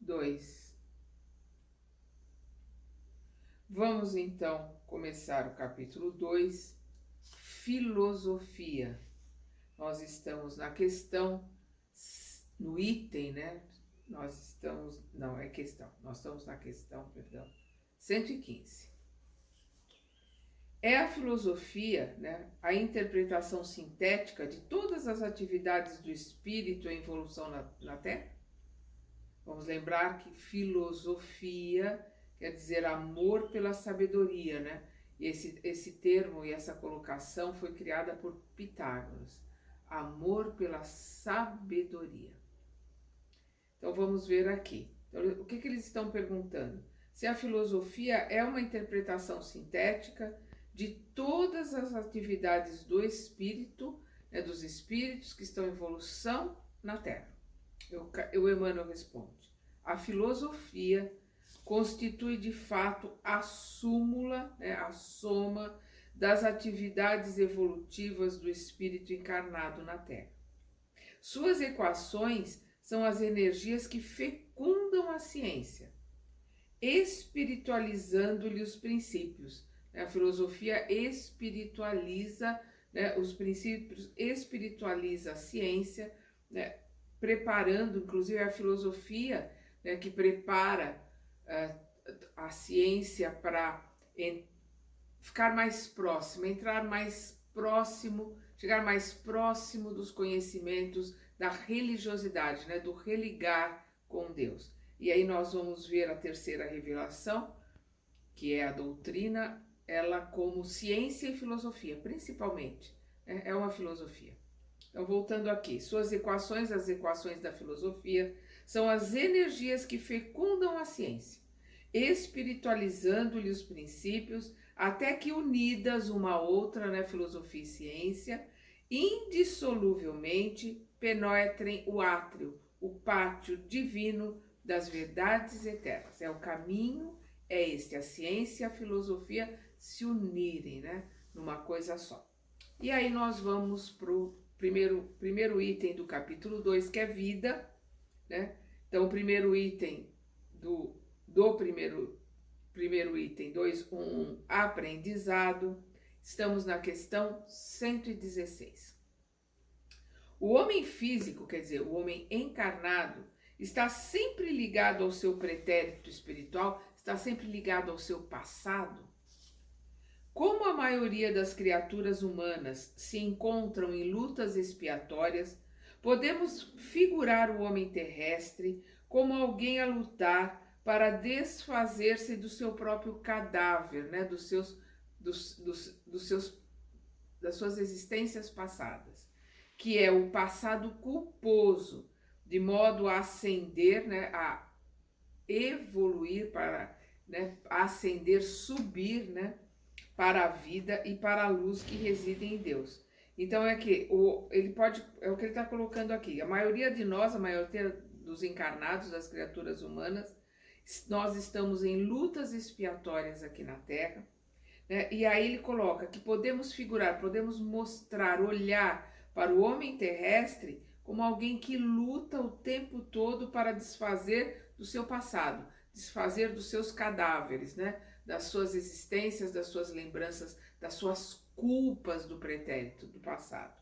2. Vamos então começar o capítulo 2, filosofia. Nós estamos na questão, no item, né? Nós estamos na questão, 115. É a filosofia, né, a interpretação sintética de todas as atividades do espírito em evolução na Terra? Vamos lembrar que filosofia quer dizer amor pela sabedoria, né? E esse termo e essa colocação foi criada por Pitágoras. Amor pela sabedoria. Então vamos ver aqui. Então, o que eles estão perguntando? Se a filosofia é uma interpretação sintética de todas as atividades do espírito, né, dos espíritos que estão em evolução na Terra. O Emmanuel responde: a filosofia constitui de fato a súmula, né, a soma das atividades evolutivas do espírito encarnado na Terra. Suas equações são as energias que fecundam a ciência, espiritualizando-lhe os princípios. A filosofia espiritualiza, né, os princípios, espiritualiza a ciência, né, preparando, inclusive a filosofia, né, que prepara a ciência para ficar mais próxima, entrar mais próximo, chegar mais próximo dos conhecimentos da religiosidade, né, do religar com Deus. E aí nós vamos ver a terceira revelação, que é a doutrina, ela como ciência e filosofia, principalmente, né, é uma filosofia. Então, voltando aqui, suas equações, as equações da filosofia, são as energias que fecundam a ciência, espiritualizando-lhe os princípios, até que unidas uma à outra, né, filosofia e ciência, indissoluvelmente penetrem o átrio, o pátio divino das verdades eternas. É o caminho, é este, a ciência e a filosofia se unirem, né, numa coisa só. E aí nós vamos para o primeiro item do capítulo 2, que é vida, né? Então, o primeiro item do primeiro item 2.1.1, aprendizado. Estamos na questão 116. O homem físico, quer dizer, o homem encarnado, está sempre ligado ao seu pretérito espiritual, está sempre ligado ao seu passado. Como a maioria das criaturas humanas se encontram em lutas expiatórias, podemos figurar o homem terrestre como alguém a lutar para desfazer-se do seu próprio cadáver, né, das suas existências passadas, que é o passado culposo, de modo a ascender, né, a evoluir para, né, ascender, subir, né, para a vida e para a luz que reside em Deus. Então é o que ele está colocando aqui. A maioria de nós, a maioria dos encarnados, das criaturas humanas, nós estamos em lutas expiatórias aqui na Terra, né? E aí ele coloca que podemos figurar, podemos mostrar, olhar para o homem terrestre como alguém que luta o tempo todo para desfazer do seu passado, desfazer dos seus cadáveres, né? Das suas existências, das suas lembranças, das suas culpas do pretérito, do passado,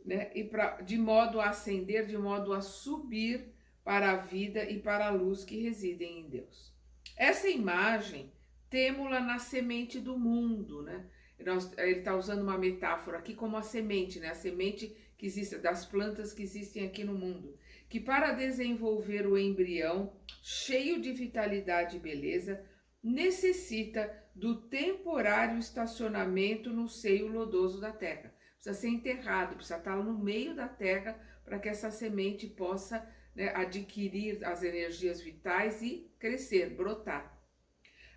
né? E de modo a ascender, de modo a subir para a vida e para a luz que residem em Deus. Essa imagem temo-la na semente do mundo, né? Ele está usando uma metáfora aqui como a semente, né? A semente que existe, das plantas que existem aqui no mundo, que para desenvolver o embrião cheio de vitalidade e beleza, necessita do temporário estacionamento no seio lodoso da terra. Precisa ser enterrado, precisa estar no meio da terra para que essa semente possa, né, adquirir as energias vitais e crescer, brotar,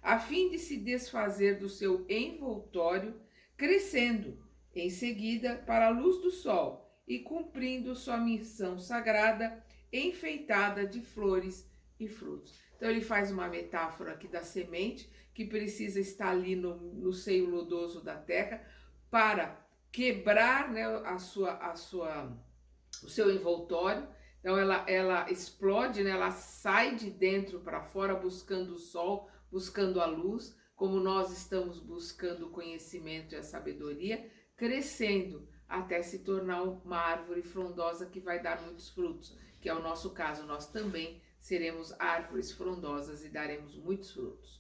a fim de se desfazer do seu envoltório, crescendo em seguida para a luz do sol e cumprindo sua missão sagrada, enfeitada de flores e frutos. Então ele faz uma metáfora aqui da semente que precisa estar ali no seio lodoso da terra para quebrar, né, o seu envoltório, Então ela explode, né? Ela sai de dentro para fora buscando o sol, buscando a luz, como nós estamos buscando o conhecimento e a sabedoria, crescendo até se tornar uma árvore frondosa que vai dar muitos frutos, que é o nosso caso. Nós também seremos árvores frondosas e daremos muitos frutos.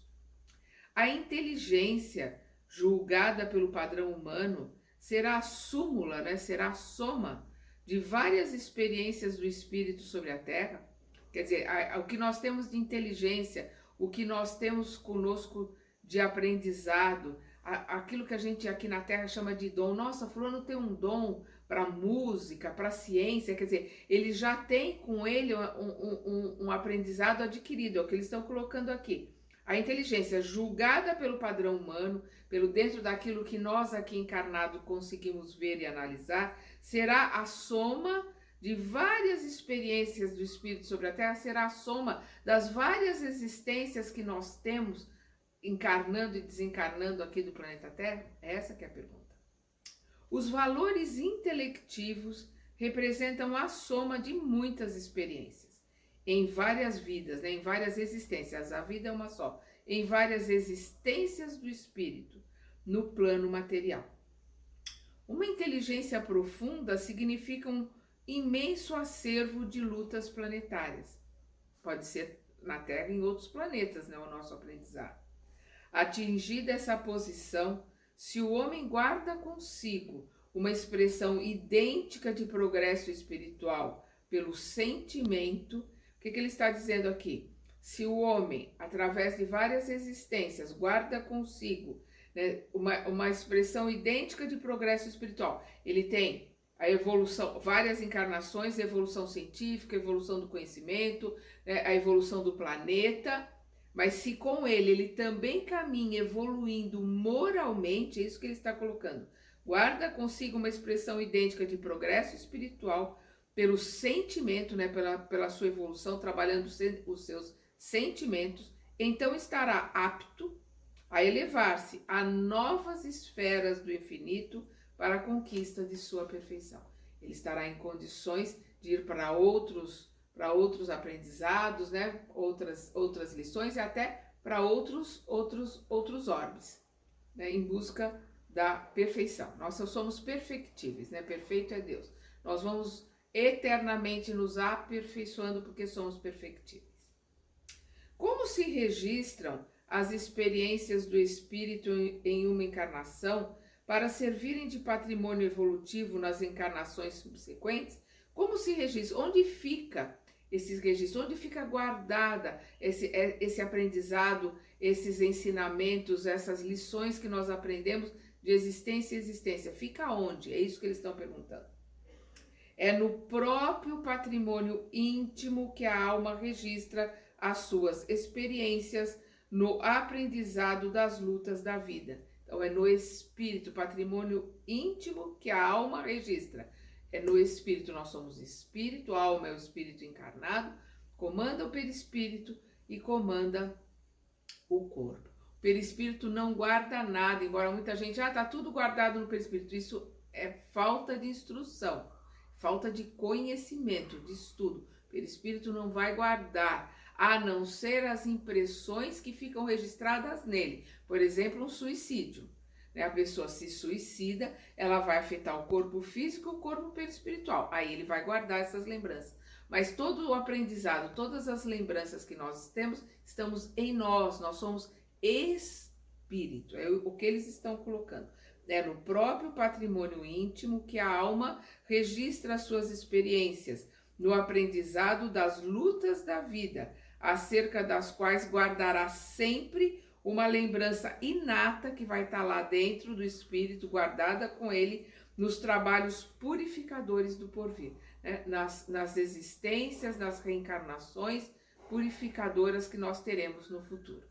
A inteligência, julgada pelo padrão humano, será a súmula, né? Será a soma de várias experiências do Espírito sobre a Terra. Quer dizer, o que nós temos de inteligência, o que nós temos conosco de aprendizado, aquilo que a gente aqui na Terra chama de dom. Nossa, fulano tem um dom para música, para ciência, quer dizer, ele já tem com ele um aprendizado adquirido, é o que eles estão colocando aqui. A inteligência julgada pelo padrão humano, pelo dentro daquilo que nós aqui encarnado conseguimos ver e analisar, será a soma de várias experiências do Espírito sobre a Terra, será a soma das várias existências que nós temos encarnando e desencarnando aqui do planeta Terra? Essa que é a pergunta. Os valores intelectivos representam a soma de muitas experiências, em várias vidas, né? Em várias existências, a vida é uma só, em várias existências do espírito, no plano material. Uma inteligência profunda significa um imenso acervo de lutas planetárias. Pode ser na Terra e em outros planetas, né? O nosso aprendizado. Atingida essa posição, se o homem guarda consigo uma expressão idêntica de progresso espiritual pelo sentimento, o que ele está dizendo aqui? Se o homem, através de várias existências, guarda consigo, né, uma expressão idêntica de progresso espiritual, ele tem a evolução, várias encarnações, evolução científica, evolução do conhecimento, né, a evolução do planeta, mas se com ele também caminha evoluindo moralmente, é isso que ele está colocando, guarda consigo uma expressão idêntica de progresso espiritual pelo sentimento, né, pela sua evolução, trabalhando os seus sentimentos, então estará apto a elevar-se a novas esferas do infinito para a conquista de sua perfeição. Ele estará em condições de ir para outros aprendizados, né? outras lições e até para outros orbes, né? Em busca da perfeição. Nós somos perfectíveis, né? Perfeito é Deus. Nós vamos eternamente nos aperfeiçoando porque somos perfectíveis. Como se registram as experiências do espírito em uma encarnação para servirem de patrimônio evolutivo nas encarnações subsequentes? Como se registra? Onde fica esses registros? Onde fica guardada esse aprendizado, esses ensinamentos, essas lições que nós aprendemos de existência e existência? Fica onde? É isso que eles estão perguntando. É no próprio patrimônio íntimo que a alma registra as suas experiências no aprendizado das lutas da vida. Então, é no espírito, patrimônio íntimo que a alma registra. É no espírito, nós somos espírito, a alma é o espírito encarnado, comanda o perispírito e comanda o corpo. O perispírito não guarda nada, embora muita gente, tá tudo guardado no perispírito. Isso é falta de instrução, falta de conhecimento, de estudo. O perispírito não vai guardar, a não ser as impressões que ficam registradas nele. Por exemplo, um suicídio. A pessoa se suicida, ela vai afetar o corpo físico e o corpo perispiritual. Aí ele vai guardar essas lembranças. Mas todo o aprendizado, todas as lembranças que nós temos, estamos em nós. Nós somos espírito. É o que eles estão colocando. É no próprio patrimônio íntimo que a alma registra as suas experiências, no aprendizado das lutas da vida, acerca das quais guardará sempre uma lembrança inata que vai estar lá dentro do espírito, guardada com ele nos trabalhos purificadores do porvir, né? nas existências, nas reencarnações purificadoras que nós teremos no futuro.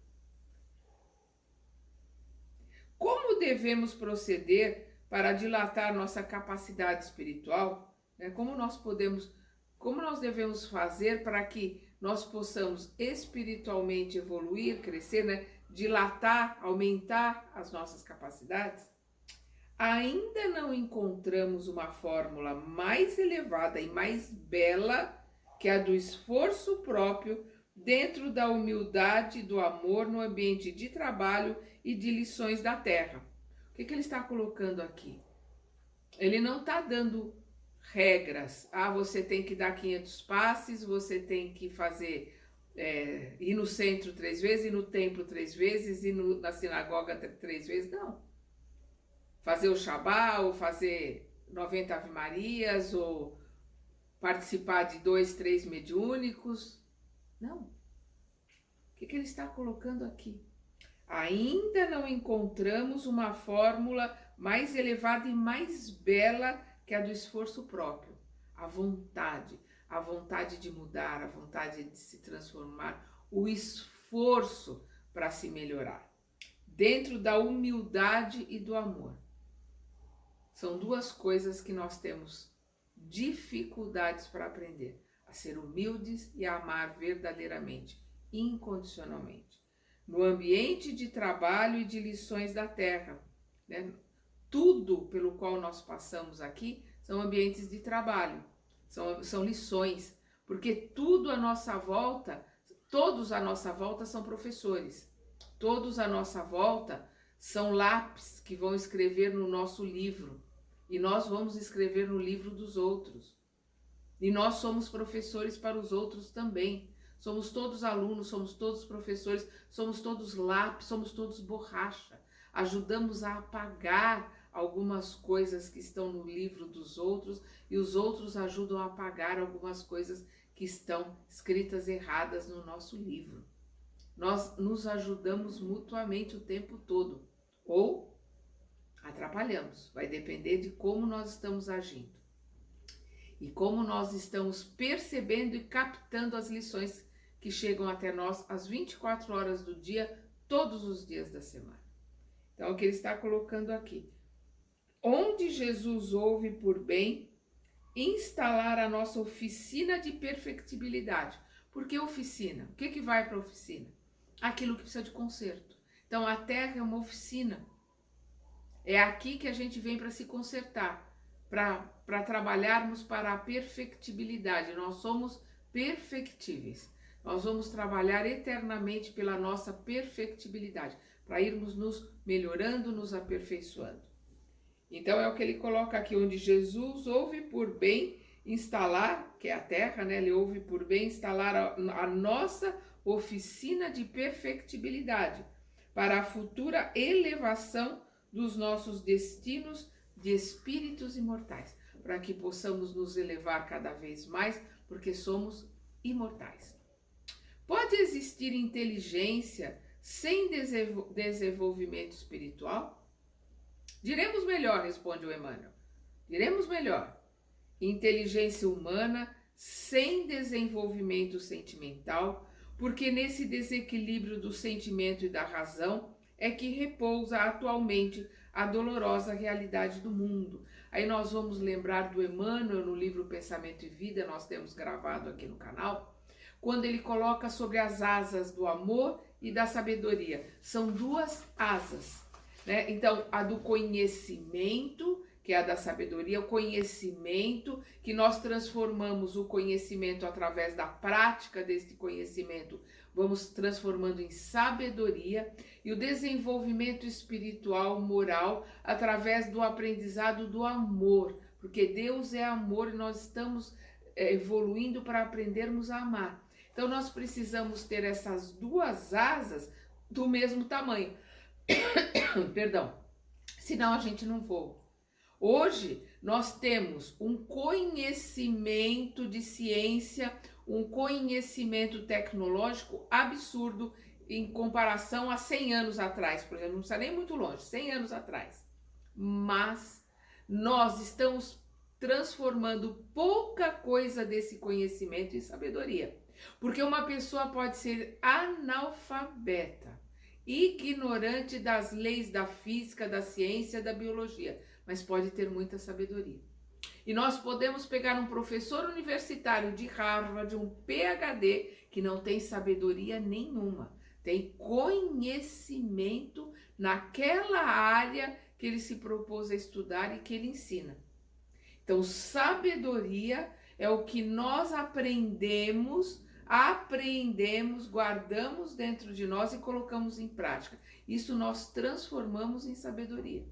Como devemos proceder para dilatar nossa capacidade espiritual? Né? Como nós devemos fazer para que nós possamos espiritualmente evoluir, crescer, né? Dilatar, aumentar as nossas capacidades? Ainda não encontramos uma fórmula mais elevada e mais bela que é a do esforço próprio, dentro da humildade, do amor, no ambiente de trabalho e de lições da terra. O que ele está colocando aqui? Ele não está dando regras. Ah, você tem que dar 500 passes, você tem que fazer, ir no centro 3 vezes, ir no templo 3 vezes, ir na sinagoga 3 vezes. Não. Fazer o Shabá, ou fazer 90 Ave Marias, ou participar de 2, 3 mediúnicos. Não. O que ele está colocando aqui? Ainda não encontramos uma fórmula mais elevada e mais bela que a do esforço próprio. A vontade de mudar, a vontade de se transformar, o esforço para se melhorar. Dentro da humildade e do amor. São duas coisas que nós temos dificuldades para aprender. A ser humildes e a amar verdadeiramente, incondicionalmente. No ambiente de trabalho e de lições da terra, né? Tudo pelo qual nós passamos aqui são ambientes de trabalho, são lições, porque tudo à nossa volta, todos à nossa volta são professores, todos à nossa volta são lápis que vão escrever no nosso livro, e nós vamos escrever no livro dos outros, e nós somos professores para os outros também. Somos todos alunos, somos todos professores, somos todos lápis, somos todos borracha. Ajudamos a apagar algumas coisas que estão no livro dos outros e os outros ajudam a apagar algumas coisas que estão escritas erradas no nosso livro. Nós nos ajudamos mutuamente o tempo todo, ou atrapalhamos, vai depender de como nós estamos agindo e como nós estamos percebendo e captando as lições que chegam até nós às 24 horas do dia, todos os dias da semana. Então, o que ele está colocando aqui? Onde Jesus ouve por bem instalar a nossa oficina de perfectibilidade. Por que oficina? O que vai para a oficina? Aquilo que precisa de conserto. Então, a terra é uma oficina. É aqui que a gente vem para se consertar, para trabalharmos para a perfectibilidade. Nós somos perfectíveis. Nós vamos trabalhar eternamente pela nossa perfectibilidade, para irmos nos melhorando, nos aperfeiçoando. Então é o que ele coloca aqui, onde Jesus ouve por bem instalar, que é a terra, né? Ele ouve por bem instalar a nossa oficina de perfectibilidade, para a futura elevação dos nossos destinos de espíritos imortais, para que possamos nos elevar cada vez mais, porque somos imortais. Pode existir inteligência sem desenvolvimento espiritual? Diremos melhor, responde o Emmanuel. Diremos melhor. Inteligência humana sem desenvolvimento sentimental, porque nesse desequilíbrio do sentimento e da razão é que repousa atualmente a dolorosa realidade do mundo. Aí nós vamos lembrar do Emmanuel no livro Pensamento e Vida, nós temos gravado aqui no canal, quando ele coloca sobre as asas do amor e da sabedoria. São duas asas, né? Então, a do conhecimento, que é a da sabedoria, o conhecimento, que nós transformamos o conhecimento através da prática deste conhecimento, vamos transformando em sabedoria, e o desenvolvimento espiritual, moral, através do aprendizado do amor, porque Deus é amor e nós estamos evoluindo para aprendermos a amar. Então nós precisamos ter essas duas asas do mesmo tamanho, perdão, senão a gente não voa. Hoje nós temos um conhecimento de ciência, um conhecimento tecnológico absurdo em comparação a 100 anos atrás, por exemplo, não está nem muito longe, 100 anos atrás. Mas nós estamos transformando pouca coisa desse conhecimento em sabedoria. Porque uma pessoa pode ser analfabeta, ignorante das leis da física, da ciência, da biologia, mas pode ter muita sabedoria. E nós podemos pegar um professor universitário de Harvard, um PhD, que não tem sabedoria nenhuma, tem conhecimento naquela área que ele se propôs a estudar e que ele ensina. Então, sabedoria é o que nós aprendemos, guardamos dentro de nós e colocamos em prática. Isso nós transformamos em sabedoria.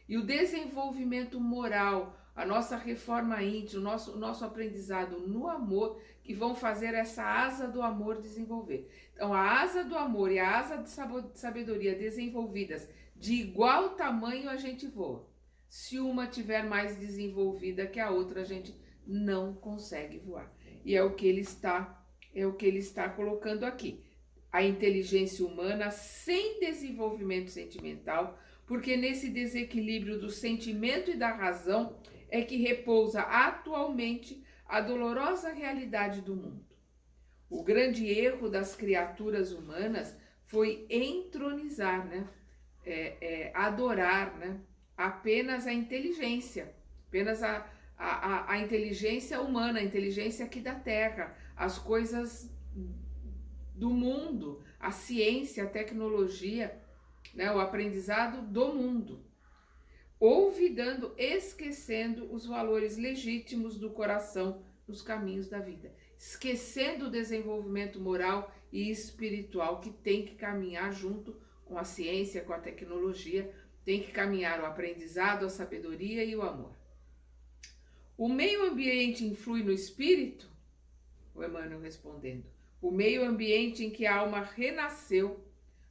E o desenvolvimento moral, a nossa reforma íntima, o nosso aprendizado no amor, que vão fazer essa asa do amor desenvolver. Então, a asa do amor e a asa de sabedoria desenvolvidas de igual tamanho, a gente voa. Se uma tiver mais desenvolvida que a outra, a gente não consegue voar. E é o que ele está colocando aqui. A inteligência humana sem desenvolvimento sentimental, porque nesse desequilíbrio do sentimento e da razão é que repousa atualmente a dolorosa realidade do mundo. O grande erro das criaturas humanas foi entronizar, adorar, apenas a inteligência, apenas a inteligência humana, a inteligência aqui da Terra, as coisas do mundo, a ciência, a tecnologia, o aprendizado do mundo, olvidando, esquecendo os valores legítimos do coração nos caminhos da vida, esquecendo o desenvolvimento moral e espiritual que tem que caminhar junto com a ciência, com a tecnologia, tem que caminhar o aprendizado, a sabedoria e o amor. O meio ambiente influi no espírito? O Emmanuel respondendo. O meio ambiente em que a alma renasceu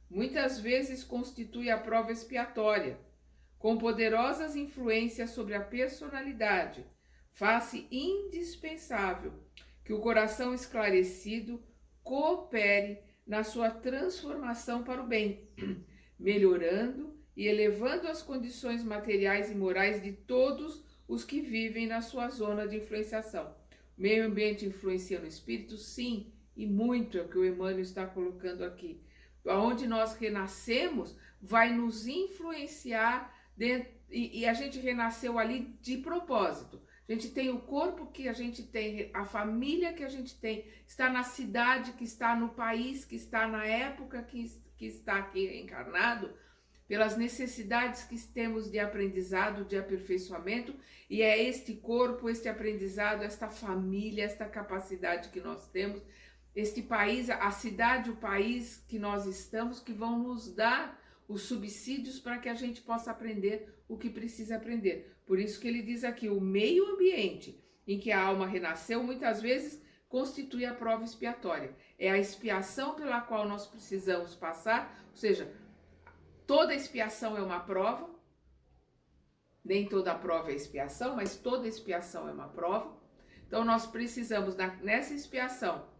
muitas vezes constitui a prova expiatória, com poderosas influências sobre a personalidade. Faz-se indispensável que o coração esclarecido coopere na sua transformação para o bem, melhorando e elevando as condições materiais e morais de todos os que vivem na sua zona de influenciação. O meio ambiente influencia no espírito? Sim, e muito, é o que o Emmanuel está colocando aqui. Onde nós renascemos vai nos influenciar e a gente renasceu ali de propósito. A gente tem o corpo que a gente tem, a família que a gente tem, está na cidade, que está no país, que está na época que está aqui reencarnado, pelas necessidades que temos de aprendizado, de aperfeiçoamento, e é este corpo, este aprendizado, esta família, esta capacidade que nós temos, este país, a cidade, o país que nós estamos, que vão nos dar os subsídios para que a gente possa aprender o que precisa aprender. Por isso que ele diz aqui, o meio ambiente em que a alma renasceu, muitas vezes constitui a prova expiatória. É a expiação pela qual nós precisamos passar, ou seja, toda expiação é uma prova, nem toda prova é expiação, mas toda expiação é uma prova. Então nós precisamos, nessa expiação,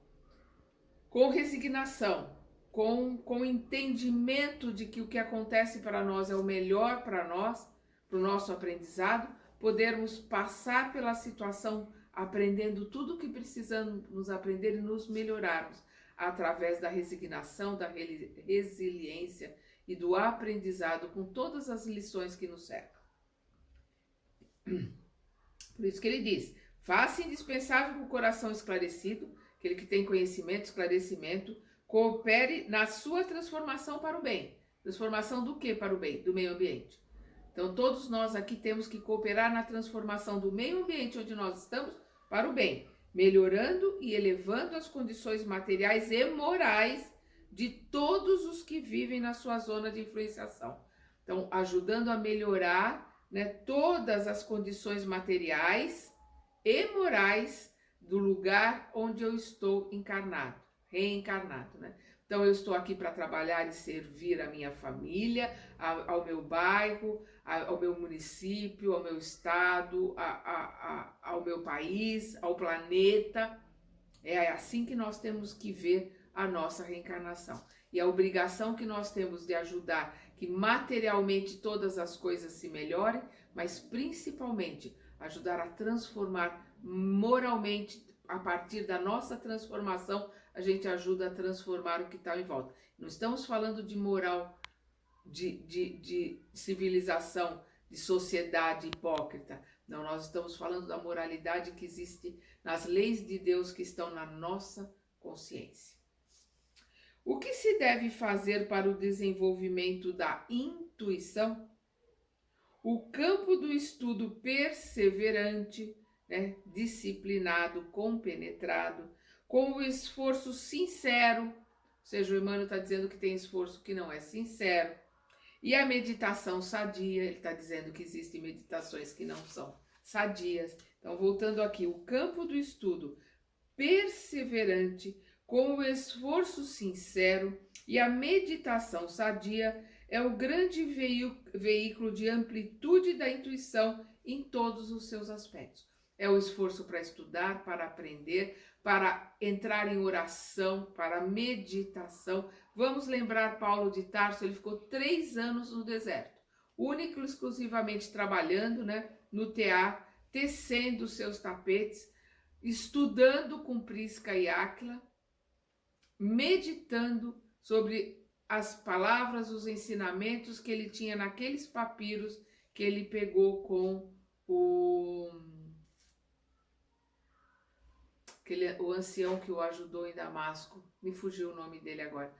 com resignação, com entendimento de que o que acontece para nós é o melhor para nós, para o nosso aprendizado, podermos passar pela situação aprendendo tudo o que precisamos aprender e nos melhorarmos através da resignação, da resiliência e do aprendizado com todas as lições que nos cercam. Por isso que ele diz, faça indispensável com o coração esclarecido, aquele que tem conhecimento, esclarecimento, coopere na sua transformação para o bem. Transformação do que para o bem? Do meio ambiente. Então, todos nós aqui temos que cooperar na transformação do meio ambiente onde nós estamos para o bem, melhorando e elevando as condições materiais e morais de todos os que vivem na sua zona de influenciação. Então, ajudando a melhorar, todas as condições materiais e morais do lugar onde eu estou encarnado, reencarnado, Então, eu estou aqui para trabalhar e servir a minha família, ao meu bairro, ao meu município, ao meu estado, ao meu país, ao planeta. É assim que nós temos que ver a nossa reencarnação. E a obrigação que nós temos de ajudar que materialmente todas as coisas se melhorem, mas principalmente ajudar a transformar moralmente. A partir da nossa transformação, a gente ajuda a transformar o que está em volta. Não estamos falando de moral, de civilização, de sociedade hipócrita. Não, nós estamos falando da moralidade que existe nas leis de Deus que estão na nossa consciência. O que se deve fazer para o desenvolvimento da intuição? O campo do estudo perseverante, né, disciplinado, compenetrado, com o esforço sincero, ou seja, o Emmanuel está dizendo que tem esforço que não é sincero, e a meditação sadia, ele está dizendo que existem meditações que não são sadias. Então, voltando aqui, o campo do estudo perseverante, com o esforço sincero e a meditação sadia é o grande veículo de amplitude da intuição em todos os seus aspectos. É o esforço para estudar, para aprender, para entrar em oração, para meditação. Vamos lembrar Paulo de Tarso, ele ficou 3 anos no deserto, único e exclusivamente trabalhando, né, no tear, tecendo seus tapetes, estudando com Prisca e Áquila, meditando sobre as palavras, os ensinamentos que ele tinha naqueles papiros que ele pegou com o ancião que o ajudou em Damasco. Me fugiu o nome dele agora.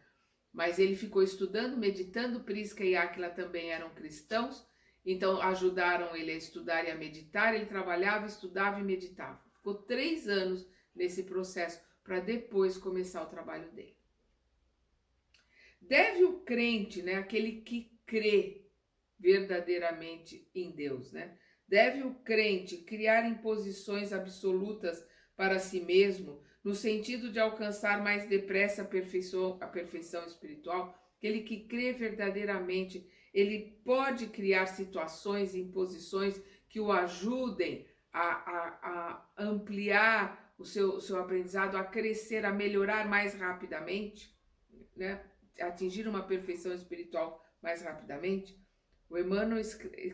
Mas ele ficou estudando, meditando. Prisca e Áquila também eram cristãos, então ajudaram ele a estudar e a meditar. Ele trabalhava, estudava e meditava. Ficou 3 anos nesse processo para depois começar o trabalho dele. Deve o crente, né, aquele que crê verdadeiramente em Deus, né? Deve o crente criar imposições absolutas para si mesmo, no sentido de alcançar mais depressa a perfeição espiritual? Aquele que crê verdadeiramente, ele pode criar situações e imposições que o ajudem a ampliar o seu aprendizado, a crescer, a melhorar mais rapidamente, né? Atingir uma perfeição espiritual mais rapidamente. O Emmanuel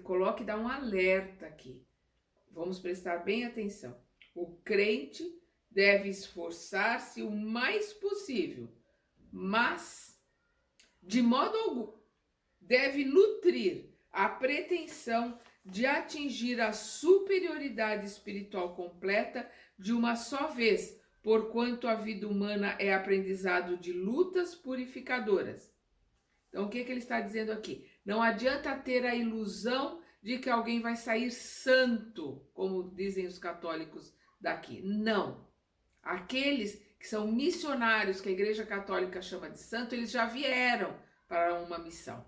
coloca e dá um alerta aqui. Vamos prestar bem atenção. O crente deve esforçar-se o mais possível, mas, de modo algum, deve nutrir a pretensão de atingir a superioridade espiritual completa de uma só vez, porquanto a vida humana é aprendizado de lutas purificadoras. Então, o que ele está dizendo aqui? Não adianta ter a ilusão de que alguém vai sair santo, como dizem os católicos daqui. Não. Aqueles que são missionários, que a Igreja Católica chama de santo, eles já vieram para uma missão.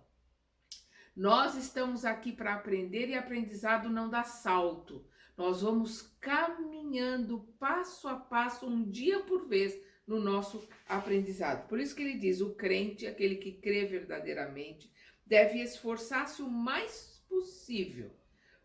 Nós estamos aqui para aprender e aprendizado não dá salto. Nós vamos caminhando passo a passo, um dia por vez, no nosso aprendizado. Por isso que ele diz, o crente, aquele que crê verdadeiramente, deve esforçar-se o mais possível,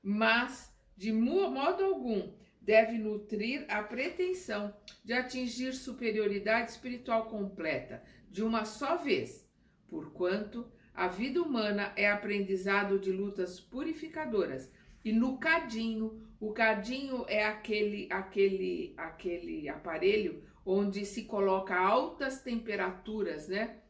mas de modo algum deve nutrir a pretensão de atingir superioridade espiritual completa de uma só vez, porquanto a vida humana é aprendizado de lutas purificadoras. E no cadinho, o cadinho é aquele aparelho onde se coloca altas temperaturas, né?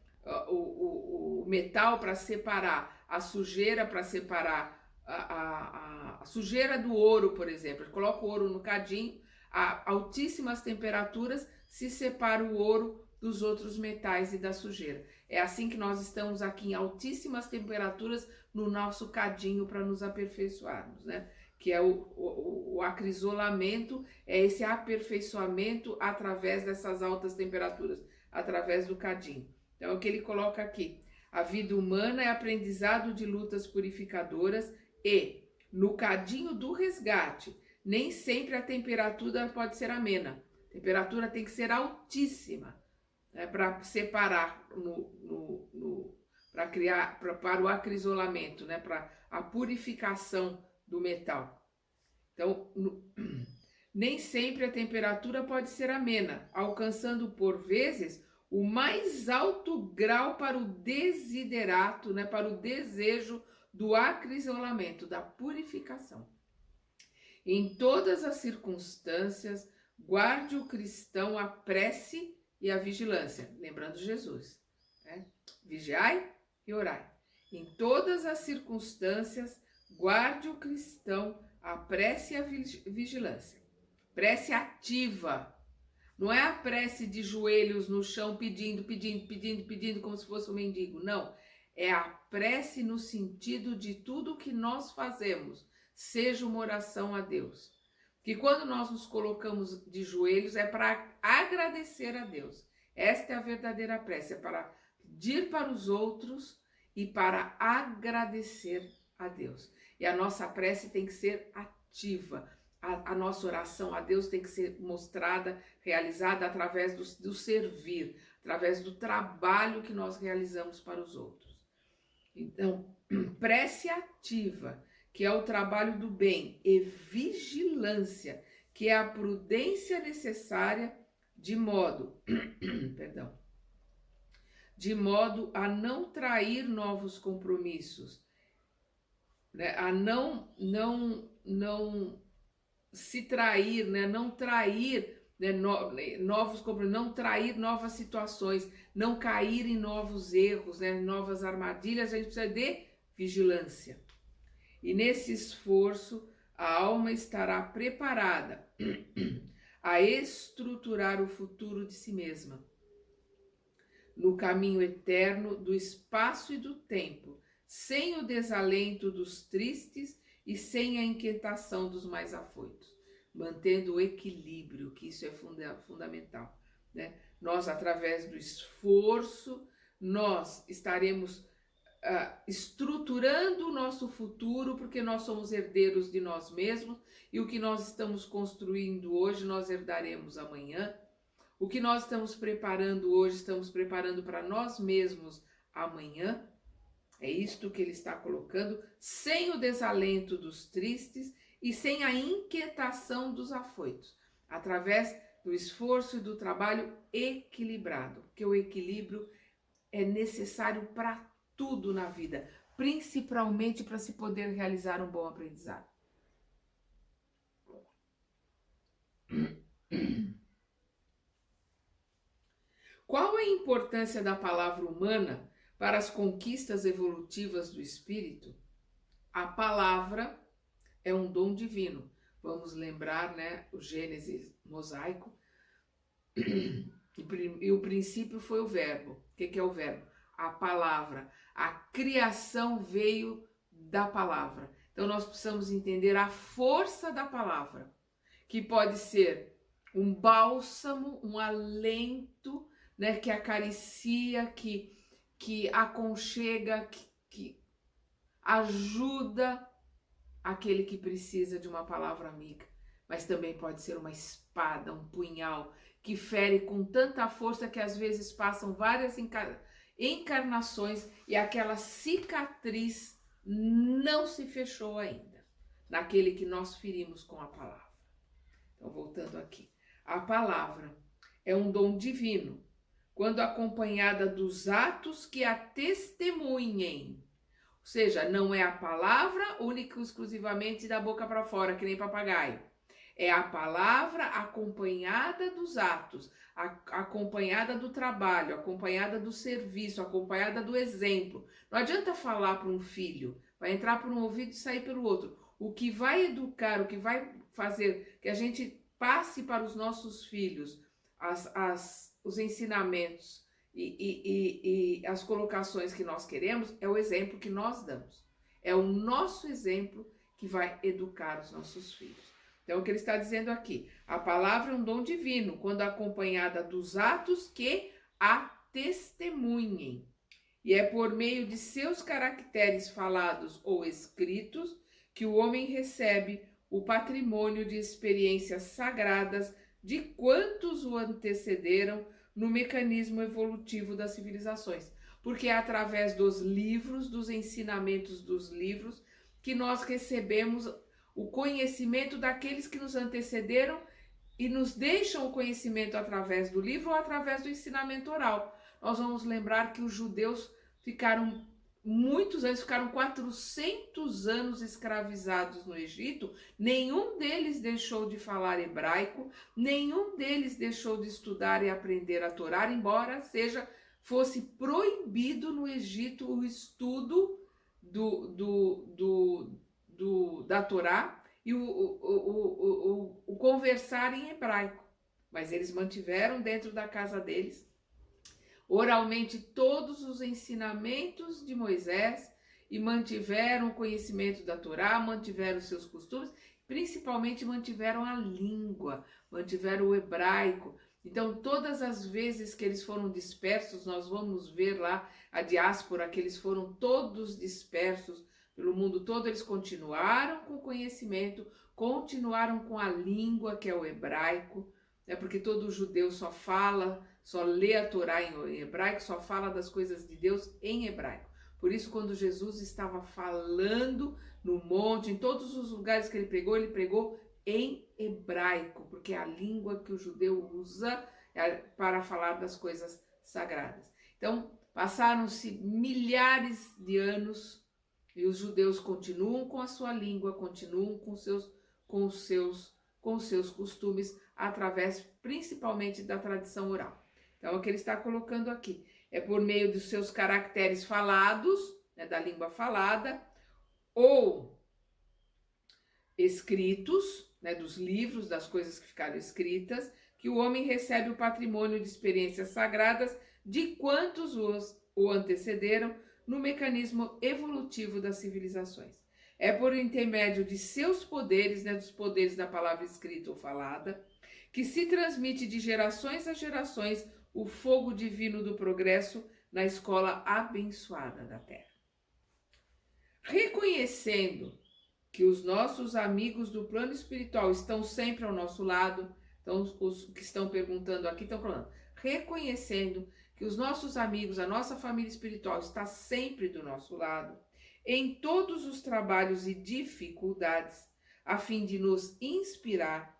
O metal para separar a sujeira, para separar a sujeira do ouro, por exemplo. Coloca o ouro no cadinho, a altíssimas temperaturas se separa o ouro dos outros metais e da sujeira. É assim que nós estamos aqui em altíssimas temperaturas no nosso cadinho para nos aperfeiçoarmos, né? Que é o acrisolamento, é esse aperfeiçoamento através dessas altas temperaturas, através do cadinho. Então, é o que ele coloca aqui. A vida humana é aprendizado de lutas purificadoras e, no cadinho do resgate, nem sempre a temperatura pode ser amena. A temperatura tem que ser altíssima, né, para separar, para o acrisolamento, né, para a purificação do metal. Então, nem sempre a temperatura pode ser amena, alcançando por vezes o mais alto grau para o desiderato, né, para o desejo do acrisolamento, da purificação. Em todas as circunstâncias, guarde o cristão a prece e a vigilância, lembrando Jesus, né? Vigiai e orai. Em todas as circunstâncias, guarde o cristão a prece e a vigilância. Prece ativa. Não é a prece de joelhos no chão pedindo, como se fosse um mendigo. Não. É a prece no sentido de tudo que nós fazemos, seja uma oração a Deus, que quando nós nos colocamos de joelhos é para agradecer a Deus. Esta é a verdadeira prece, é para pedir para os outros e para agradecer a Deus. E a nossa prece tem que ser ativa. A nossa oração a Deus tem que ser mostrada, realizada através do servir, através do trabalho que nós realizamos para os outros. Então, prece ativa, que é o trabalho do bem, e vigilância, que é a prudência necessária de modo, de modo a não trair novos compromissos, né? A não se trair, né? Não trair, né? Novos compromissos, não trair novas situações, não cair em novos erros, né? Novas armadilhas. A gente precisa de vigilância. E nesse esforço, a alma estará preparada a estruturar o futuro de si mesma, no caminho eterno do espaço e do tempo, sem o desalento dos tristes e sem a inquietação dos mais afoitos, mantendo o equilíbrio, que isso é fundamental, né? Nós, através do esforço, nós estaremos estruturando o nosso futuro, porque nós somos herdeiros de nós mesmos, e o que nós estamos construindo hoje, nós herdaremos amanhã. O que nós estamos preparando hoje, estamos preparando para nós mesmos amanhã. É isto que ele está colocando, sem o desalento dos tristes e sem a inquietação dos afoitos, através do esforço e do trabalho equilibrado, porque o equilíbrio é necessário para tudo na vida, principalmente para se poder realizar um bom aprendizado. Qual a importância da palavra humana para as conquistas evolutivas do espírito? A palavra é um dom divino. Vamos lembrar, né, o Gênesis mosaico. E o princípio foi o verbo. O que é o verbo? A palavra. A criação veio da palavra. Então nós precisamos entender a força da palavra, que pode ser um bálsamo, um alento, né, que acaricia, que aconchega, que ajuda aquele que precisa de uma palavra amiga. Mas também pode ser uma espada, um punhal, que fere com tanta força que às vezes passam várias encarnações e aquela cicatriz não se fechou ainda, naquele que nós ferimos com a palavra. Então, voltando aqui. A palavra é um dom divino, quando acompanhada dos atos que a testemunhem. Ou seja, não é a palavra única e exclusivamente da boca para fora, que nem papagaio. É a palavra acompanhada dos atos, acompanhada do trabalho, acompanhada do serviço, acompanhada do exemplo. Não adianta falar para um filho, vai entrar por um ouvido e sair pelo outro. O que vai educar, o que vai fazer que a gente passe para os nossos filhos os ensinamentos e as colocações que nós queremos é o exemplo que nós damos. É o nosso exemplo que vai educar os nossos filhos. Então, o que ele está dizendo aqui, a palavra é um dom divino, quando acompanhada dos atos que a testemunhem. E é por meio de seus caracteres falados ou escritos que o homem recebe o patrimônio de experiências sagradas de quantos o antecederam no mecanismo evolutivo das civilizações. Porque é através dos livros, dos ensinamentos dos livros, que nós recebemos o conhecimento daqueles que nos antecederam e nos deixam o conhecimento através do livro ou através do ensinamento oral. Nós vamos lembrar que os judeus ficaram muitos anos, ficaram 400 anos escravizados no Egito, nenhum deles deixou de falar hebraico, nenhum deles deixou de estudar e aprender a Torá, embora fosse proibido no Egito o estudo da Torá e o conversar em hebraico. Mas eles mantiveram dentro da casa deles oralmente todos os ensinamentos de Moisés e mantiveram o conhecimento da Torá, mantiveram os seus costumes principalmente mantiveram a língua, mantiveram o hebraico. Então, todas as vezes que eles foram dispersos, nós vamos ver lá a diáspora, que eles foram todos dispersos pelo mundo todo, eles continuaram com o conhecimento, continuaram com a língua, que é o hebraico, né? Porque todo judeu só fala, só lê a Torá em hebraico, só fala das coisas de Deus em hebraico. Por isso, quando Jesus estava falando no monte, em todos os lugares que ele pregou em hebraico, porque é a língua que o judeu usa para falar das coisas sagradas. Então, passaram-se milhares de anos e os judeus continuam com a sua língua, continuam com os seus costumes, através principalmente da tradição oral. Então, é o que ele está colocando aqui. É por meio dos seus caracteres falados, né, da língua falada, ou escritos, né, dos livros, das coisas que ficaram escritas, que o homem recebe o patrimônio de experiências sagradas de quantos o antecederam no mecanismo evolutivo das civilizações. É por intermédio de seus poderes, né, dos poderes da palavra escrita ou falada, que se transmite de gerações a gerações o fogo divino do progresso na escola abençoada da Terra. Reconhecendo que os nossos amigos do plano espiritual estão sempre ao nosso lado, então os que estão perguntando aqui estão falando, reconhecendo que os nossos amigos, a nossa família espiritual está sempre do nosso lado, em todos os trabalhos e dificuldades, a fim de nos inspirar,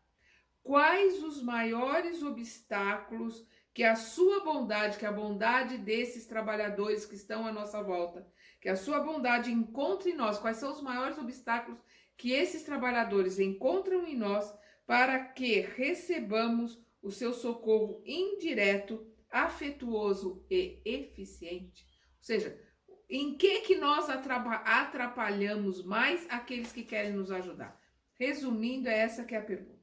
quais os maiores obstáculos que a sua bondade, que a bondade desses trabalhadores que estão à nossa volta, que a sua bondade encontre em nós, quais são os maiores obstáculos que esses trabalhadores encontram em nós, para que recebamos o seu socorro indireto, afetuoso e eficiente. Ou seja, em que nós atrapalhamos mais aqueles que querem nos ajudar? Resumindo, é essa que é a pergunta.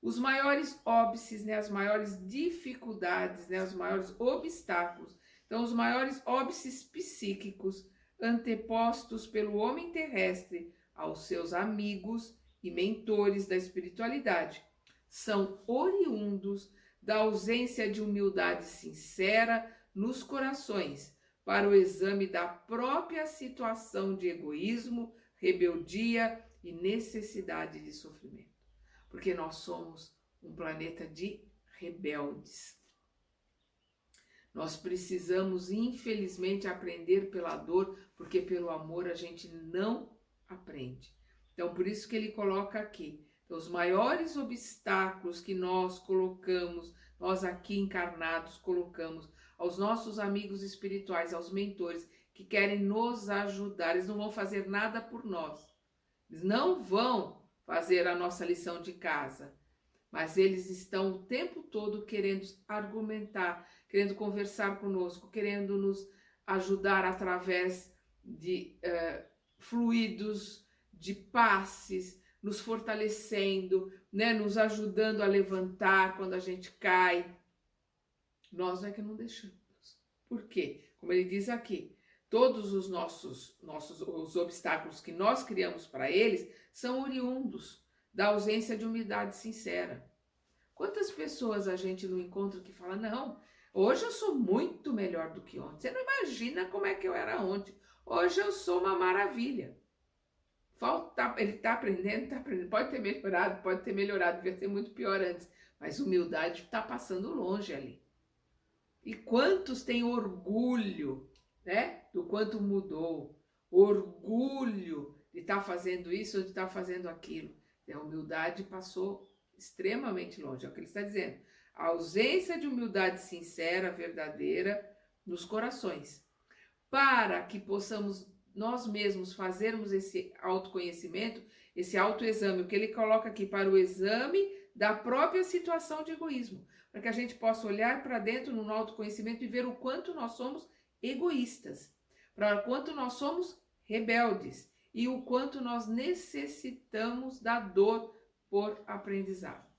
Os maiores óbices, né, as maiores dificuldades, né, os maiores obstáculos, então os maiores óbices psíquicos antepostos pelo homem terrestre aos seus amigos e mentores da espiritualidade, são oriundos da ausência de humildade sincera nos corações para o exame da própria situação de egoísmo, rebeldia e necessidade de sofrimento. Porque nós somos um planeta de rebeldes. Nós precisamos, infelizmente, aprender pela dor, porque pelo amor a gente não aprende. Então, por isso que ele coloca aqui, então, os maiores obstáculos que nós colocamos, nós aqui encarnados colocamos aos nossos amigos espirituais, aos mentores que querem nos ajudar, eles não vão fazer nada por nós. Eles não vão fazer a nossa lição de casa, mas eles estão o tempo todo querendo argumentar, querendo conversar conosco, querendo nos ajudar através de fluidos, de passes, nos fortalecendo, né, nos ajudando a levantar quando a gente cai. Nós é que não deixamos. Por quê? Como ele diz aqui, todos os os obstáculos que nós criamos para eles são oriundos da ausência de humildade sincera. Quantas pessoas a gente não encontra que fala, não, hoje eu sou muito melhor do que ontem. Você não imagina como é que eu era ontem. Hoje eu sou uma maravilha. Ele está aprendendo, pode ter melhorado, devia ser muito pior antes, mas humildade está passando longe ali. E quantos têm orgulho, né, do quanto mudou, orgulho de estar fazendo isso ou de estar fazendo aquilo. E a humildade passou extremamente longe, é o que ele está dizendo. A ausência de humildade sincera, verdadeira, nos corações, para que possamos nós mesmos fazermos esse autoconhecimento, esse autoexame, o que ele coloca aqui, para o exame da própria situação de egoísmo, para que a gente possa olhar para dentro no autoconhecimento e ver o quanto nós somos egoístas, para o quanto nós somos rebeldes e o quanto nós necessitamos da dor por aprendizado.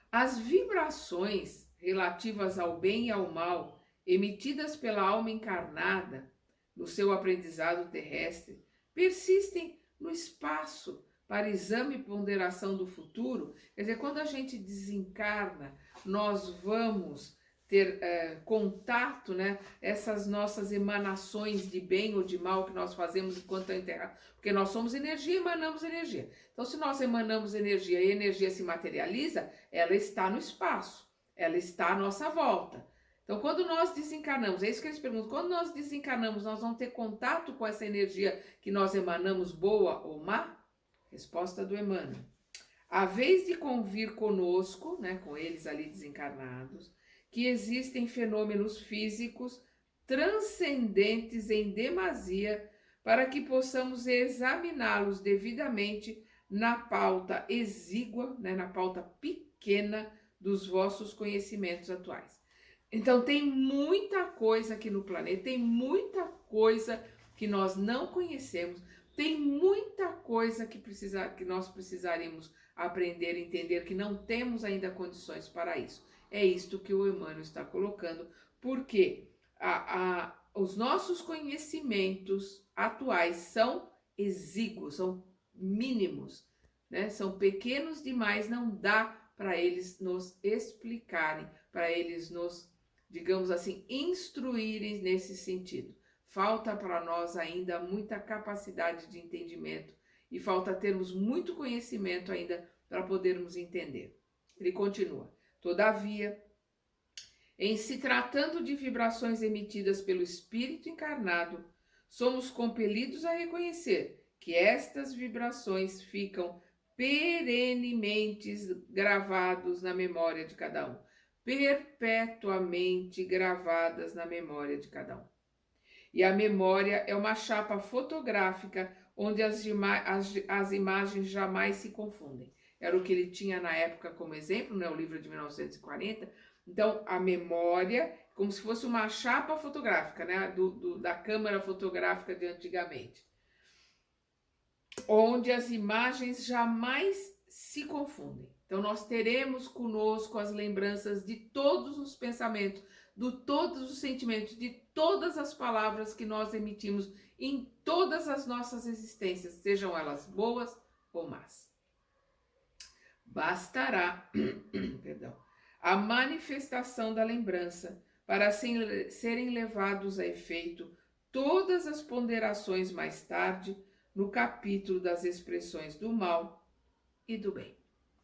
As vibrações relativas ao bem e ao mal emitidas pela alma encarnada no seu aprendizado terrestre persistem no espaço para exame e ponderação do futuro. Quer dizer, quando a gente desencarna, nós vamos ter contato, né? Essas nossas emanações de bem ou de mal que nós fazemos enquanto enterrado, porque nós somos energia e emanamos energia. Então, se nós emanamos energia e a energia se materializa, ela está no espaço, ela está à nossa volta. Então, quando nós desencarnamos, é isso que eles perguntam, quando nós desencarnamos, nós vamos ter contato com essa energia que nós emanamos, boa ou má? Resposta do Emmanuel. A vez de convir conosco, né, com eles ali desencarnados, que existem fenômenos físicos transcendentes em demasia para que possamos examiná-los devidamente na pauta exígua, né, na pauta pequena dos vossos conhecimentos atuais. Então tem muita coisa aqui no planeta, tem muita coisa que nós não conhecemos, tem muita coisa que nós precisaríamos aprender, entender, que não temos ainda condições para isso. É isto que o Emmanuel está colocando, porque os nossos conhecimentos atuais são exíguos, são mínimos, né? São pequenos demais, não dá para eles nos explicarem, para eles nos, digamos assim, instruírem nesse sentido. Falta para nós ainda muita capacidade de entendimento e falta termos muito conhecimento ainda para podermos entender. Ele continua. Todavia, em se tratando de vibrações emitidas pelo espírito encarnado, somos compelidos a reconhecer que estas vibrações ficam perenemente gravados na memória de cada um, perpetuamente gravadas na memória de cada um. E a memória é uma chapa fotográfica onde as imagens jamais se confundem. Era o que ele tinha na época como exemplo, né, o livro de 1940. Então, a memória, como se fosse uma chapa fotográfica, né, da câmera fotográfica de antigamente, onde as imagens jamais se confundem. Então, nós teremos conosco as lembranças de todos os pensamentos, de todos os sentimentos, de todas as palavras que nós emitimos em todas as nossas existências, sejam elas boas ou más. Bastará, a manifestação da lembrança para serem levados a efeito todas as ponderações mais tarde no capítulo das expressões do mal e do bem.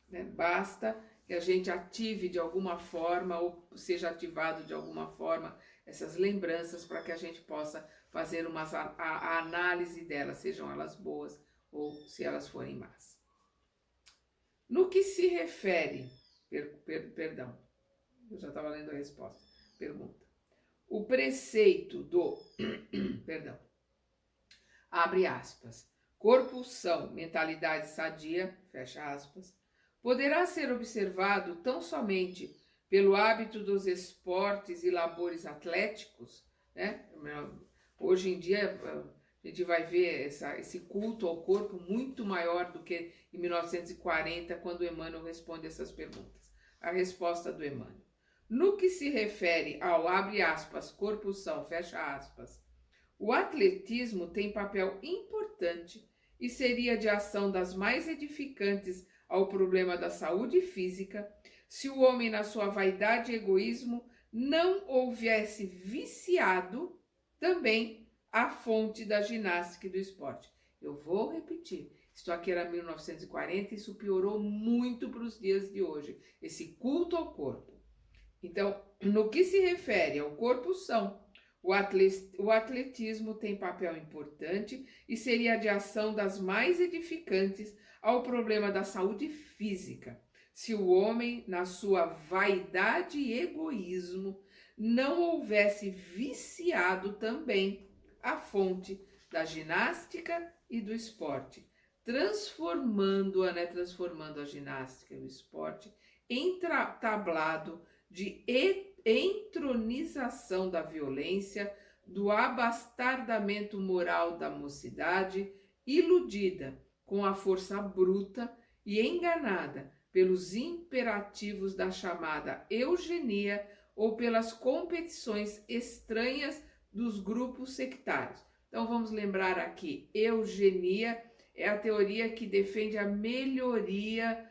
Né? Basta que a gente ative de alguma forma ou seja ativado de alguma forma essas lembranças para que a gente possa fazer a análise delas, sejam elas boas ou se elas forem más. No que se refere, perdão, eu já estava lendo a resposta, pergunta. O preceito do, perdão, abre aspas, corpo são, mentalidade sadia, fecha aspas, poderá ser observado tão somente pelo hábito dos esportes e labores atléticos, né? Hoje em dia a gente vai ver esse culto ao corpo muito maior do que em 1940, quando Emmanuel responde essas perguntas. A resposta do Emmanuel. No que se refere ao, abre aspas, corpo são, fecha aspas, o atletismo tem papel importante e seria de ação das mais edificantes ao problema da saúde física se o homem, na sua vaidade e egoísmo, não houvesse viciado também a fonte da ginástica e do esporte. Eu vou repetir, isso aqui era 1940 e isso piorou muito para os dias de hoje, esse culto ao corpo. Então, no que se refere ao corpo são, o atletismo tem papel importante e seria de ação das mais edificantes ao problema da saúde física, se o homem, na sua vaidade e egoísmo, não houvesse viciado também a fonte da ginástica e do esporte, transformando a ginástica e o esporte em tablado de entronização da violência, do abastardamento moral da mocidade, iludida com a força bruta e enganada pelos imperativos da chamada eugenia ou pelas competições estranhas dos grupos sectários. Então vamos lembrar aqui, eugenia é a teoria que defende a melhoria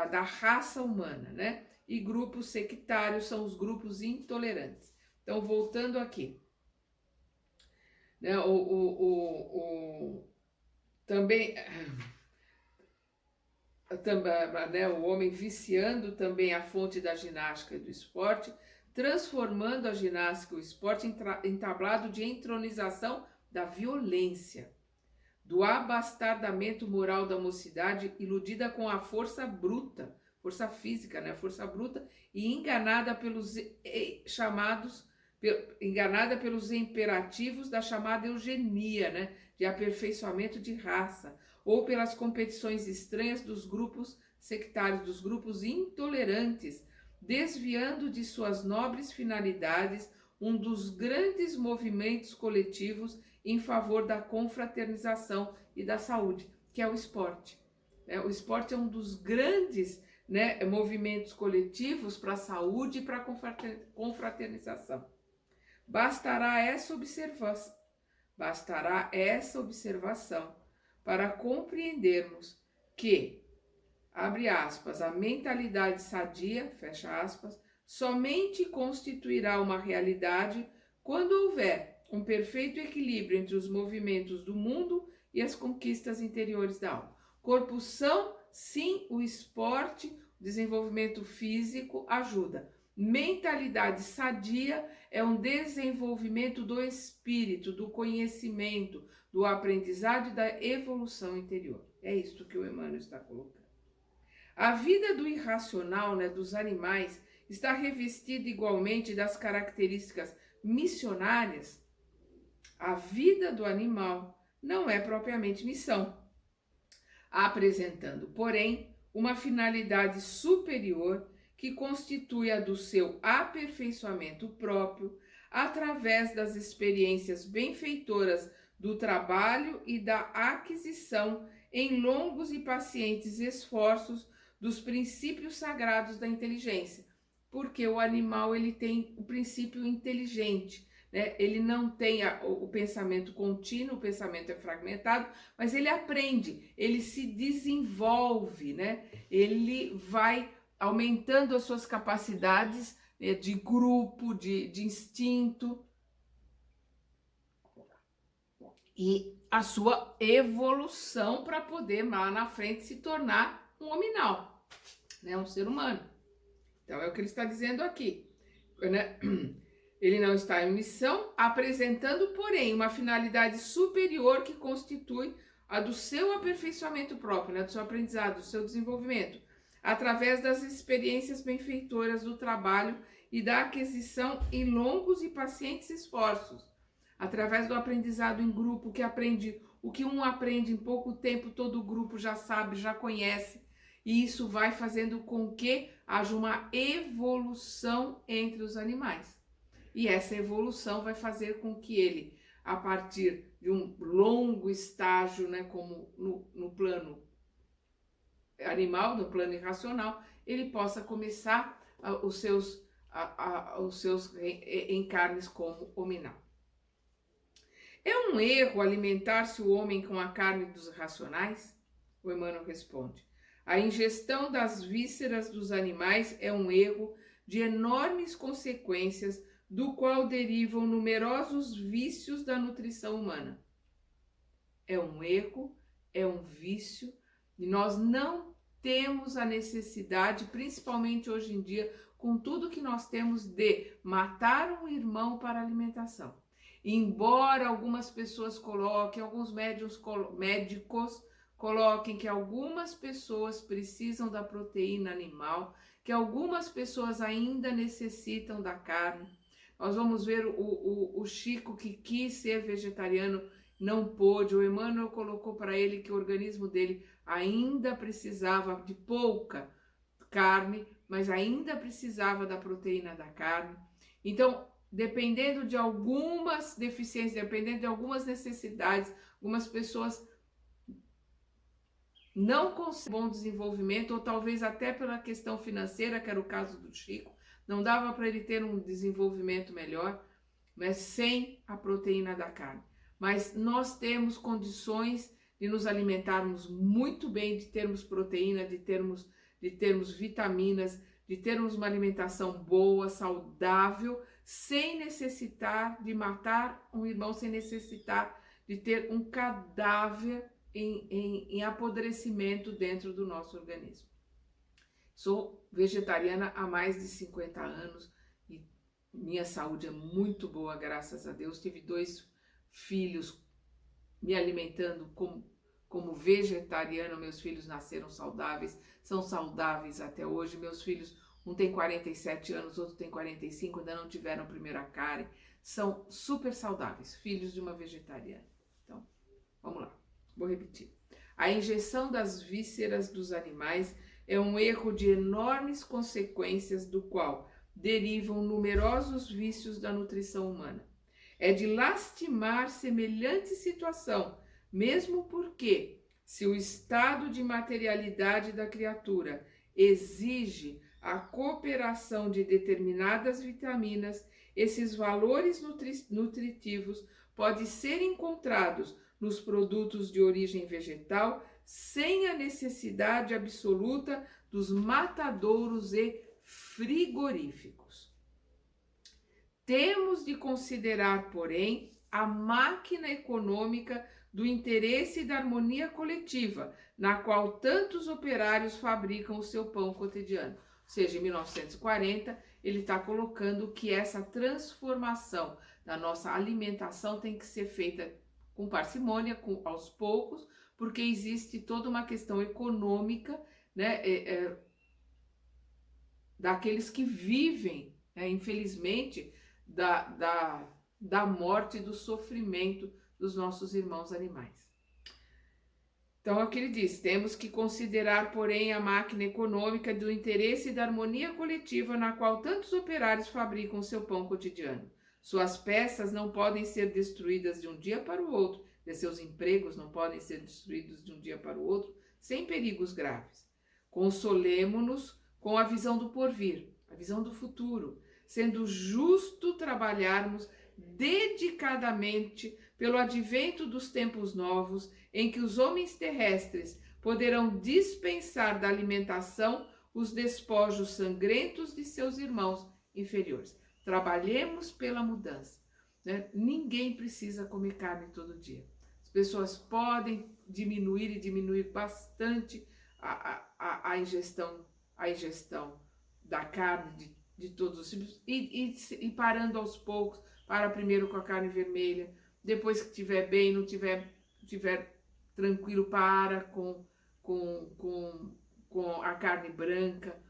da raça humana, né? E grupos sectários são os grupos intolerantes. Então, voltando aqui, né? Também, né, o homem viciando também a fonte da ginástica e do esporte, transformando a ginástica e o esporte em tablado de entronização da violência, do abastardamento moral da mocidade iludida com a força bruta, força física, né, força bruta, e enganada pelos enganada pelos imperativos da chamada eugenia, né, de aperfeiçoamento de raça, ou pelas competições estranhas dos grupos sectários, dos grupos intolerantes, desviando de suas nobres finalidades um dos grandes movimentos coletivos em favor da confraternização e da saúde, que é o esporte. O esporte é um dos grandes, né, movimentos coletivos para a saúde e para a confraternização. Bastará essa observação para compreendermos que, abre aspas, a mentalidade sadia, fecha aspas, somente constituirá uma realidade quando houver um perfeito equilíbrio entre os movimentos do mundo e as conquistas interiores da alma. Corpo são, sim, o esporte, o desenvolvimento físico ajuda. Mentalidade sadia é um desenvolvimento do espírito, do conhecimento, do aprendizado e da evolução interior. É isto que o Emmanuel está colocando. A vida do irracional, né, dos animais, está revestida igualmente das características missionárias. A vida do animal não é propriamente missão, apresentando, porém, uma finalidade superior que constitui a do seu aperfeiçoamento próprio através das experiências benfeitoras do trabalho e da aquisição em longos e pacientes esforços dos princípios sagrados da inteligência, porque o animal ele tem o princípio inteligente, né? Ele não tem o pensamento contínuo, o pensamento é fragmentado, mas ele aprende, ele se desenvolve, né? Ele vai aumentando as suas capacidades, né, de grupo, de instinto e a sua evolução para poder lá na frente se tornar um hominal, né, um ser humano. Então é o que ele está dizendo aqui, né? Ele não está em missão, apresentando, porém, uma finalidade superior que constitui a do seu aperfeiçoamento próprio, né, do seu aprendizado, do seu desenvolvimento, através das experiências benfeitoras do trabalho e da aquisição em longos e pacientes esforços, através do aprendizado em grupo, que aprende o que um aprende em pouco tempo, todo o grupo já sabe, já conhece, e isso vai fazendo com que haja uma evolução entre os animais. E essa evolução vai fazer com que ele, a partir de um longo estágio, né, como no plano animal, no plano irracional, ele possa começar os seus encarnes como hominal. É um erro alimentar-se o homem com a carne dos racionais? O Emmanuel responde: a ingestão das vísceras dos animais é um erro de enormes consequências, do qual derivam numerosos vícios da nutrição humana. É um erro, é um vício, e nós não temos a necessidade, principalmente hoje em dia, com tudo que nós temos, de matar um irmão para alimentação. Embora algumas pessoas coloquem, alguns médicos coloquem que algumas pessoas precisam da proteína animal, que algumas pessoas ainda necessitam da carne. Nós vamos ver o Chico, que quis ser vegetariano, não pôde. O Emmanuel colocou para ele que o organismo dele ainda precisava de pouca carne, mas ainda precisava da proteína da carne. Então, dependendo de algumas deficiências, dependendo de algumas necessidades, algumas pessoas não conseguem bom desenvolvimento, ou talvez até pela questão financeira, que era o caso do Chico, não dava para ele ter um desenvolvimento melhor, mas sem a proteína da carne. Mas nós temos condições de nos alimentarmos muito bem, de termos proteína, de termos vitaminas, de termos uma alimentação boa, saudável, sem necessitar de matar um irmão, sem necessitar de ter um cadáver em apodrecimento dentro do nosso organismo. Sou vegetariana há mais de 50 anos e minha saúde é muito boa, graças a Deus. Tive 2 filhos me alimentando como vegetariana. Meus filhos nasceram saudáveis, são saudáveis até hoje. Meus filhos, um tem 47 anos, outro tem 45, ainda não tiveram a primeira cárie. São super saudáveis, filhos de uma vegetariana. Então, vamos lá, vou repetir. A injeção das vísceras dos animais é um erro de enormes consequências, do qual derivam numerosos vícios da nutrição humana. É de lastimar semelhante situação, mesmo porque, se o estado de materialidade da criatura exige a cooperação de determinadas vitaminas, esses valores nutritivos podem ser encontrados nos produtos de origem vegetal, sem a necessidade absoluta dos matadouros e frigoríficos. Temos de considerar, porém, a máquina econômica do interesse e da harmonia coletiva, na qual tantos operários fabricam o seu pão cotidiano. Ou seja, em 1940, ele está colocando que essa transformação da nossa alimentação tem que ser feita com parcimônia, aos poucos, porque existe toda uma questão econômica, né, daqueles que vivem, né, infelizmente, da morte e do sofrimento dos nossos irmãos animais. Então, é o que ele diz: temos que considerar, porém, a máquina econômica do interesse e da harmonia coletiva, na qual tantos operários fabricam o seu pão cotidiano. Suas peças não podem ser destruídas de um dia para o outro, de seus empregos não podem ser destruídos de um dia para o outro, sem perigos graves. Consolemo-nos com a visão do porvir, a visão do futuro, sendo justo trabalharmos dedicadamente pelo advento dos tempos novos, em que os homens terrestres poderão dispensar da alimentação os despojos sangrentos de seus irmãos inferiores. Trabalhemos pela mudança, né? Ninguém precisa comer carne todo dia. As pessoas podem diminuir bastante a ingestão da carne de todos os tipos e parando aos poucos. Para primeiro com a carne vermelha, depois que estiver bem, não tiver tranquilo, para com a carne branca,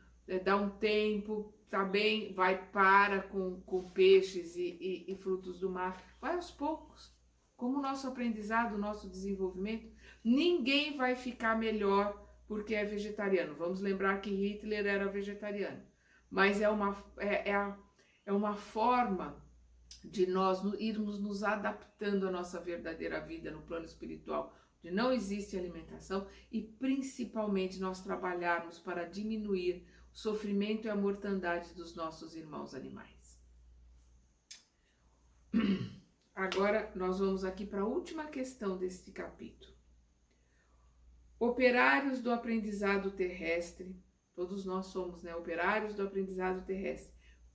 dá um tempo, tá bem, para com peixes e frutos do mar, vai aos poucos. Como o nosso aprendizado, o nosso desenvolvimento, ninguém vai ficar melhor porque é vegetariano. Vamos lembrar que Hitler era vegetariano, mas é uma forma de nós irmos nos adaptando à nossa verdadeira vida no plano espiritual, onde não existe alimentação, e principalmente nós trabalharmos para diminuir o sofrimento e a mortandade dos nossos irmãos animais. Agora nós vamos aqui para a última questão deste capítulo. Operários do aprendizado terrestre, todos nós somos, né, operários do aprendizado terrestre.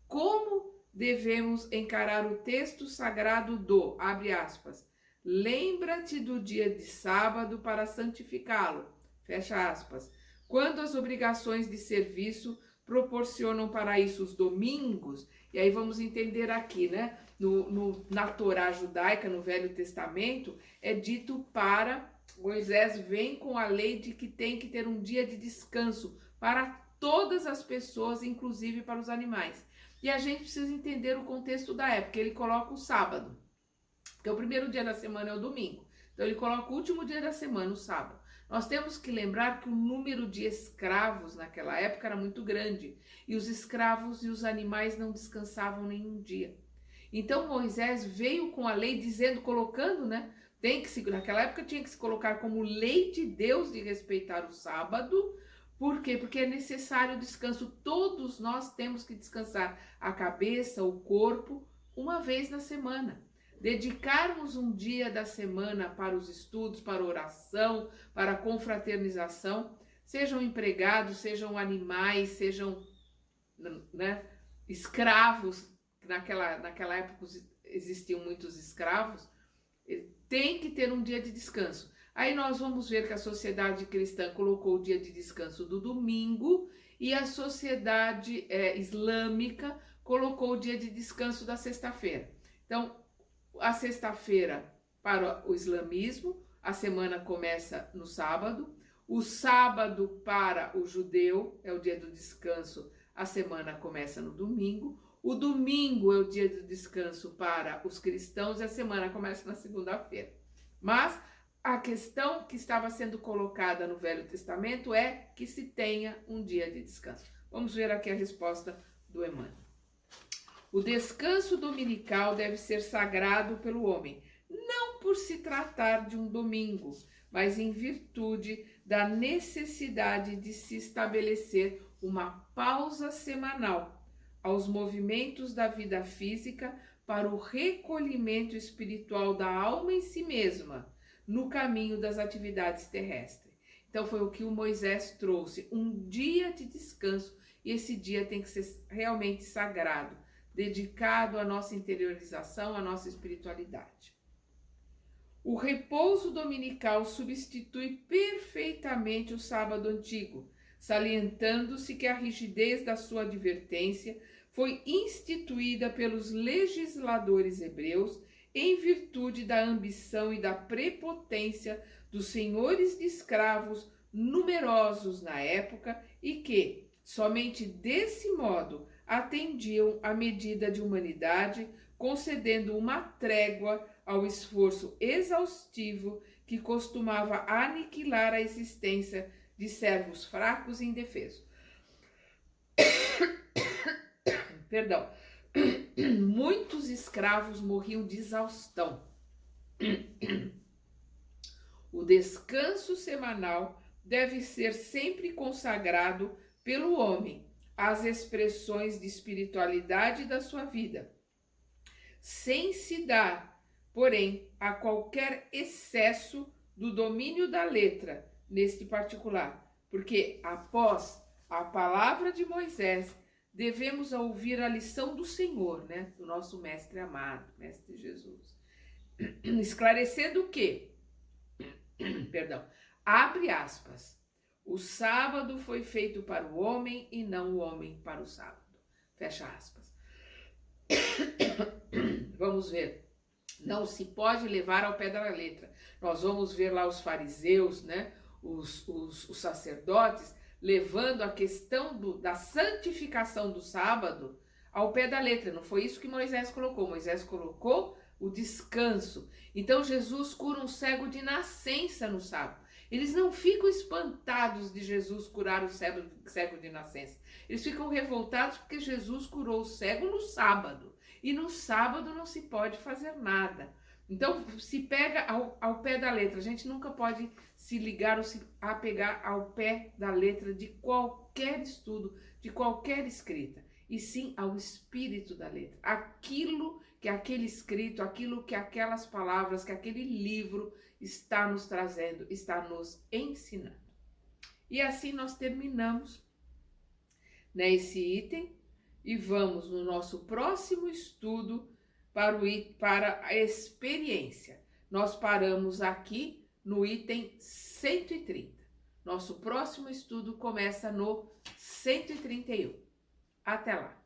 Como devemos encarar o texto sagrado do, abre aspas, lembra-te do dia de sábado para santificá-lo, fecha aspas, quando as obrigações de serviço proporcionam para isso os domingos. E aí vamos entender aqui, né, na Torá judaica, no Velho Testamento, é dito para Moisés vem com a lei de que tem que ter um dia de descanso para todas as pessoas, inclusive para os animais. E a gente precisa entender o contexto da época. Ele coloca o sábado, porque o primeiro dia da semana é o domingo. Então ele coloca o último dia da semana, o sábado. Nós temos que lembrar que o número de escravos naquela época era muito grande. E os escravos e os animais não descansavam nenhum dia. Então Moisés veio com a lei dizendo, colocando, né? Naquela época tinha que se colocar como lei de Deus de respeitar o sábado. Por quê? Porque é necessário descanso. Todos nós temos que descansar a cabeça, o corpo, uma vez na semana. dedicarmos um dia da semana para os estudos, para a oração, para a confraternização, sejam empregados, sejam animais, sejam, né, escravos, naquela época existiam muitos escravos, tem que ter um dia de descanso. Aí nós vamos ver que a sociedade cristã colocou o dia de descanso do domingo e a sociedade islâmica colocou o dia de descanso da sexta-feira. Então, a sexta-feira para o islamismo, a semana começa no sábado. O sábado para o judeu é o dia do descanso, a semana começa no domingo. O domingo é o dia do descanso para os cristãos e a semana começa na segunda-feira. Mas a questão que estava sendo colocada no Velho Testamento é que se tenha um dia de descanso. Vamos ver aqui a resposta do Emmanuel. O descanso dominical deve ser sagrado pelo homem, não por se tratar de um domingo, mas em virtude da necessidade de se estabelecer uma pausa semanal aos movimentos da vida física para o recolhimento espiritual da alma em si mesma, no caminho das atividades terrestres. Então foi o que o Moisés trouxe, um dia de descanso, e esse dia tem que ser realmente sagrado, dedicado à nossa interiorização, à nossa espiritualidade. O repouso dominical substitui perfeitamente o sábado antigo, salientando-se que a rigidez da sua advertência foi instituída pelos legisladores hebreus em virtude da ambição e da prepotência dos senhores de escravos numerosos na época e que, somente desse modo, atendiam à medida de humanidade, concedendo uma trégua ao esforço exaustivo que costumava aniquilar a existência de servos fracos e indefesos. Perdão. Muitos escravos morriam de exaustão. O descanso semanal deve ser sempre consagrado pelo homem às expressões de espiritualidade da sua vida, sem se dar, porém, a qualquer excesso do domínio da letra, neste particular, porque após a palavra de Moisés, devemos ouvir a lição do Senhor, né? Do nosso mestre amado, mestre Jesus. Esclarecendo o quê? Perdão. Abre aspas. O sábado foi feito para o homem e não o homem para o sábado. Fecha aspas. Vamos ver. Não se pode levar ao pé da letra. Nós vamos ver lá os fariseus, né? Os sacerdotes, levando a questão da santificação do sábado ao pé da letra. Não foi isso que Moisés colocou. Moisés colocou o descanso. Então Jesus cura um cego de nascença no sábado. Eles não ficam espantados de Jesus curar o cego de nascença. Eles ficam revoltados porque Jesus curou o cego no sábado. E no sábado não se pode fazer nada. Então, se pega ao pé da letra. A gente nunca pode se ligar ou se apegar ao pé da letra de qualquer estudo, de qualquer escrita. E sim ao espírito da letra. Aquilo que aquele escrito, aquilo que aquelas palavras, que aquele livro está nos trazendo, está nos ensinando. E assim nós terminamos, né, esse item e vamos no nosso próximo estudo para a experiência. Nós paramos aqui no item 130. Nosso próximo estudo começa no 131. Até lá!